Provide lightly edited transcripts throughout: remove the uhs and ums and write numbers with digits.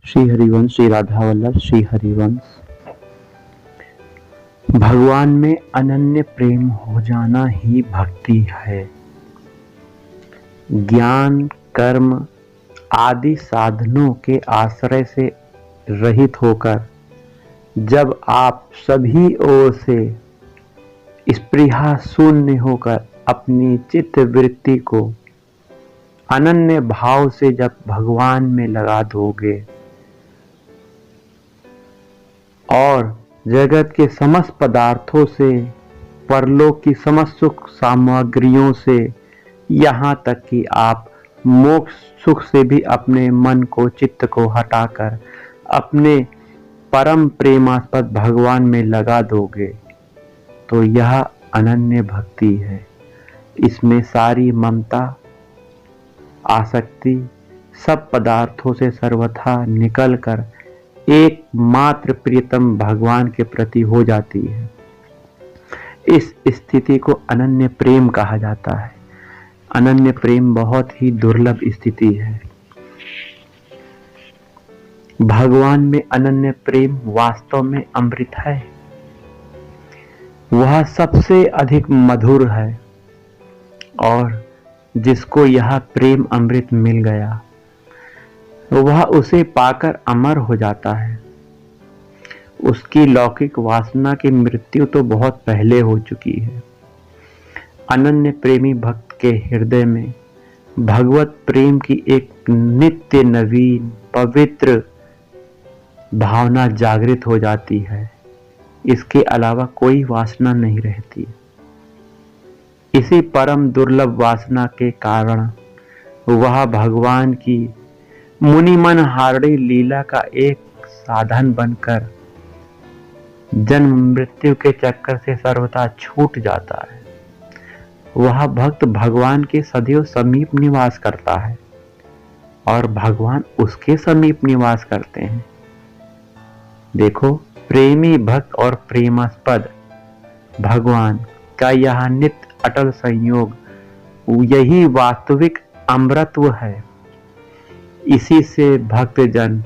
श्री हरिवंश, श्री राधा वल्लभ, श्री हरिवंश। भगवान में अनन्य प्रेम हो जाना ही भक्ति है। ज्ञान, कर्म आदि साधनों के आश्रय से रहित होकर जब आप सभी ओर से स्पृहा शून्य होकर अपनी चित्त वृत्ति को अनन्य भाव से जब भगवान में लगा दोगे और जगत के समस्त पदार्थों से, परलोक की समस्त सुख सामग्रियों से, यहाँ तक कि आप मोक्ष सुख से भी अपने मन को, चित्त को हटाकर अपने परम प्रेमास्पद भगवान में लगा दोगे तो यह अनन्य भक्ति है। इसमें सारी ममता, आसक्ति सब पदार्थों से सर्वथा निकलकर एकमात्र प्रियतम भगवान के प्रति हो जाती है। इस स्थिति को अनन्य प्रेम कहा जाता है। अनन्य प्रेम बहुत ही दुर्लभ स्थिति है। भगवान में अनन्य प्रेम वास्तव में अमृत है। वह सबसे अधिक मधुर है और जिसको यह प्रेम अमृत मिल गया वह उसे पाकर अमर हो जाता है। उसकी लौकिक वासना की मृत्यु तो बहुत पहले हो चुकी है। अनन्य प्रेमी भक्त के हृदय में भगवत प्रेम की एक नित्य नवीन पवित्र भावना जागृत हो जाती है। इसके अलावा कोई वासना नहीं रहती। इसी परम दुर्लभ वासना के कारण वह भगवान की मुनिमन हारणी लीला का एक साधन बनकर जन्म मृत्यु के चक्कर से सर्वथा छूट जाता है। वह भक्त भगवान के सदैव समीप निवास करता है और भगवान उसके समीप निवास करते हैं। देखो, प्रेमी भक्त और प्रेमास्पद भगवान का यह नित्य अटल संयोग, यही वास्तविक अमृतत्व है। इसी से भक्तजन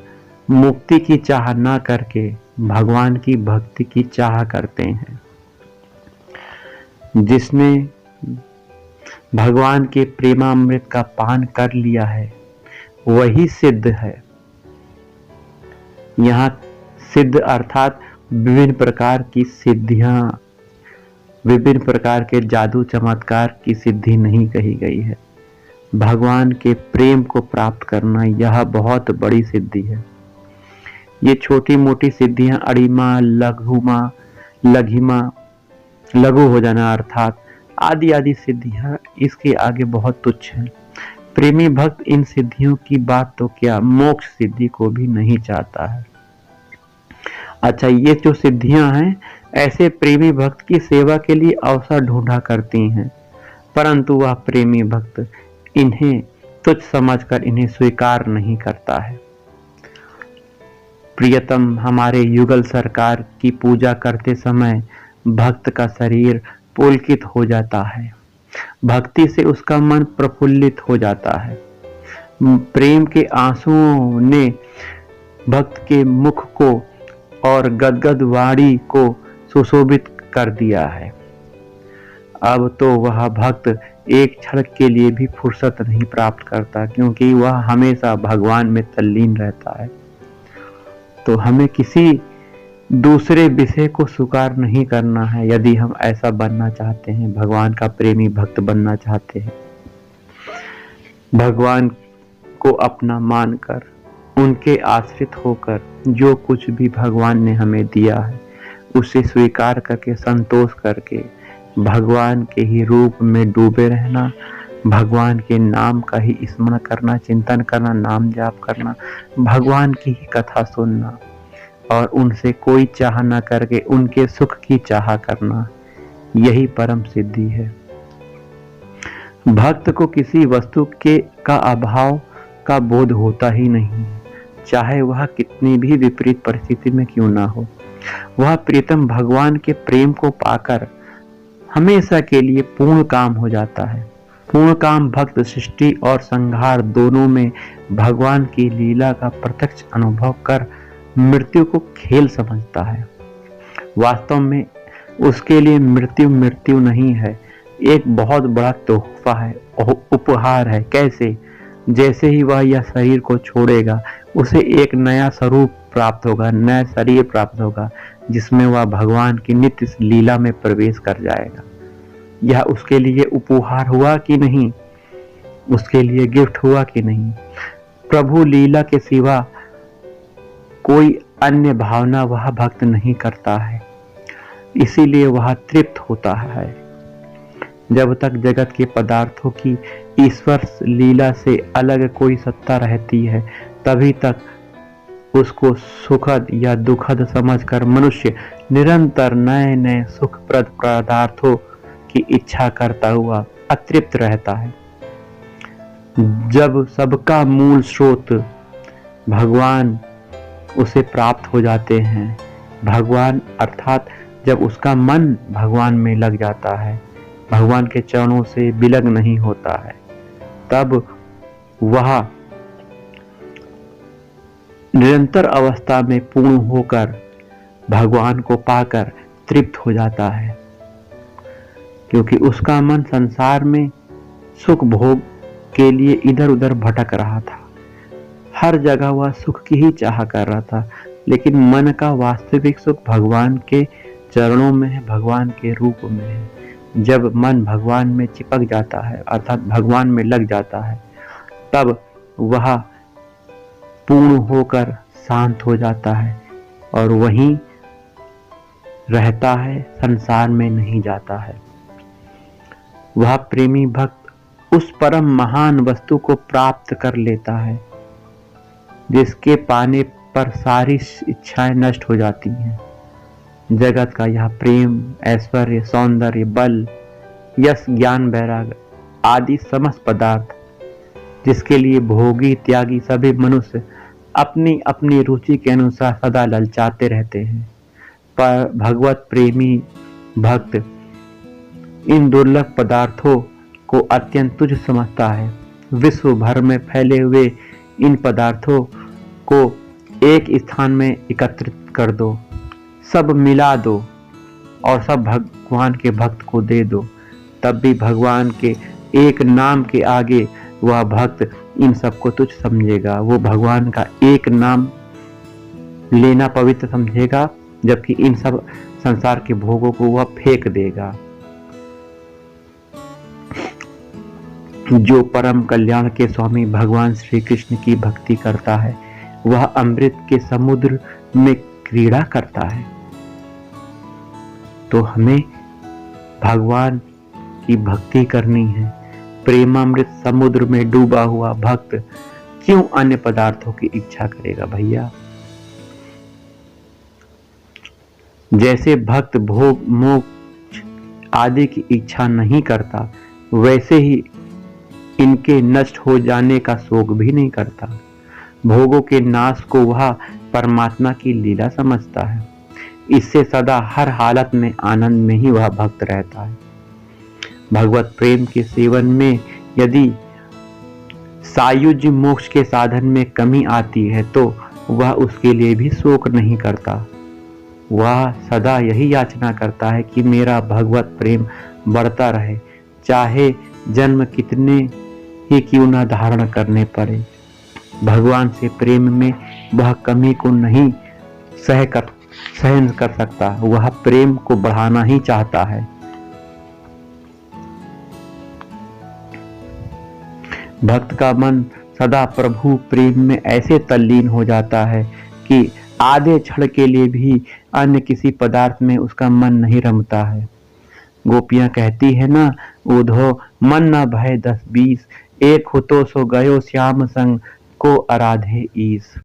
मुक्ति की चाह न करके भगवान की भक्ति की चाह करते हैं। जिसने भगवान के प्रेमामृत का पान कर लिया है वही सिद्ध है। यहाँ सिद्ध अर्थात विभिन्न प्रकार की सिद्धियां, विभिन्न प्रकार के जादू चमत्कार की सिद्धि नहीं कही गई है। भगवान के प्रेम को प्राप्त करना यह बहुत बड़ी सिद्धि है। ये छोटी मोटी सिद्धियां अड़िमा, लघुमा, लघिमा, लघु हो जाना अर्थात आदि आदि सिद्धियां इसके आगे बहुत तुच्छ हैं। प्रेमी भक्त इन सिद्धियों की बात तो क्या, मोक्ष सिद्धि को भी नहीं चाहता है। अच्छा, ये जो सिद्धियां हैं ऐसे प्रेमी भक्त की सेवा के लिए अवसर ढूंढा करती हैं, परंतु वह प्रेमी भक्त इन्हें तुच्छ समझकर इन्हें स्वीकार नहीं करता है। प्रियतम हमारे युगल सरकार की पूजा करते समय भक्त का शरीर पुलकित हो जाता है। भक्ति से उसका मन प्रफुल्लित हो जाता है। प्रेम के आंसुओं ने भक्त के मुख को और गदगद वाणी को सुशोभित कर दिया है। अब तो वह भक्त एक क्षण के लिए भी फुर्सत नहीं प्राप्त करता, क्योंकि वह हमेशा भगवान में तल्लीन रहता है। तो हमें किसी दूसरे विषय को स्वीकार नहीं करना है यदि हम ऐसा बनना चाहते हैं, भगवान का प्रेमी भक्त बनना चाहते हैं। भगवान को अपना मानकर, उनके आश्रित होकर जो कुछ भी भगवान ने हमें दिया है उसे स्वीकार करके, संतोष करके भगवान के ही रूप में डूबे रहना, भगवान के नाम का ही स्मरण करना, चिंतन करना, नाम जाप करना, भगवान की ही कथा सुनना और उनसे कोई चाह न करके उनके सुख की चाह करना, यही परम सिद्धि है। भक्त को किसी वस्तु के का अभाव का बोध होता ही नहीं, चाहे वह कितनी भी विपरीत परिस्थिति में क्यों ना हो। वह प्रीतम भगवान के प्रेम को पाकर हमेशा के लिए पूर्ण काम हो जाता है। पूर्ण काम भक्त सृष्टि और संहार दोनों में भगवान की लीला का प्रत्यक्ष अनुभव कर मृत्यु को खेल समझता है। वास्तव में उसके लिए मृत्यु मृत्यु नहीं है, एक बहुत बड़ा तोहफा है, उपहार है। कैसे? जैसे ही वह यह शरीर को छोड़ेगा उसे एक नया स्वरूप प्राप्त होगा, नया शरीर प्राप्त होगा, जिसमें वह भगवान की नित्य लीला में प्रवेश कर जाएगा। यह उसके लिए उपहार हुआ कि नहीं? उसके लिए गिफ्ट हुआ कि नहीं? प्रभु लीला के सिवा कोई अन्य भावना वह भक्त नहीं करता है, इसीलिए वह तृप्त होता है। जब तक जगत के पदार्थों की ईश्वर लीला से अलग कोई सत्ता रहती है, तभी तक उसको सुखद या दुखद समझकर मनुष्य निरंतर नए नए सुखप्रद पदार्थों की इच्छा करता हुआ अतृप्त रहता है। जब सबका मूल स्रोत भगवान उसे प्राप्त हो जाते हैं, भगवान अर्थात जब उसका मन भगवान में लग जाता है, भगवान के चरणों से विलग नहीं होता है, तब वह निरंतर अवस्था में पूर्ण होकर भगवान को पाकर तृप्त हो जाता है। क्योंकि उसका मन संसार में सुख भोग के लिए इधर उधर भटक रहा था, हर जगह वह सुख की ही चाह कर रहा था, लेकिन मन का वास्तविक सुख भगवान के चरणों में है, भगवान के रूप में है। जब मन भगवान में चिपक जाता है अर्थात भगवान में लग जाता है, तब वह पूर्ण होकर शांत हो जाता है और वहीं रहता है, संसार में नहीं जाता है। वह प्रेमी भक्त उस परम महान वस्तु को प्राप्त कर लेता है जिसके पाने पर सारी इच्छाएं नष्ट हो जाती हैं। जगत का यह प्रेम, ऐश्वर्य, सौंदर्य, बल, यश, ज्ञान, वैराग्य आदि समस्त पदार्थ जिसके लिए भोगी त्यागी सभी मनुष्य अपनी अपनी रुचि के अनुसार सदा ललचाते रहते हैं, पर भगवत प्रेमी भक्त इन दुर्लभ पदार्थों को अत्यंत तुच्छ समझता है। विश्व भर में फैले हुए इन पदार्थों को एक स्थान में एकत्रित कर दो, सब मिला दो और सब भगवान के भक्त को दे दो, तब भी भगवान के एक नाम के आगे वह भक्त इन सबको तुच्छ समझेगा। वो भगवान का एक नाम लेना पवित्र समझेगा, जबकि इन सब संसार के भोगों को वह फेंक देगा। जो परम कल्याण के स्वामी भगवान श्री कृष्ण की भक्ति करता है, वह अमृत के समुद्र में क्रीड़ा करता है। तो हमें भगवान की भक्ति करनी है। प्रेमामृत समुद्र में डूबा हुआ भक्त क्यों अन्य पदार्थों की इच्छा करेगा भैया? जैसे भक्त भोग मोक्ष आदि की इच्छा नहीं करता, वैसे ही इनके नष्ट हो जाने का शोक भी नहीं करता। भोगों के नाश को वह परमात्मा की लीला समझता है। इससे सदा हर हालत में आनंद में ही वह भक्त रहता है। भगवत प्रेम के सेवन में यदि सायुज्य मोक्ष के साधन में कमी आती है, तो वह उसके लिए भी शोक नहीं करता। वह सदा यही याचना करता है कि मेरा भगवत प्रेम बढ़ता रहे, चाहे जन्म कितने ही क्यों न धारण करने पड़े। भगवान से प्रेम में वह कमी को नहीं सहन कर सकता, वह प्रेम को बढ़ाना ही चाहता है। भक्त का मन सदा प्रभु प्रेम में ऐसे तल्लीन हो जाता है कि आधे क्षण के लिए भी अन्य किसी पदार्थ में उसका मन नहीं रमता है। गोपियां कहती है ना, उधो मन न भय 10-20, एक हो तो सो गयो श्याम संग को आराधे ईस।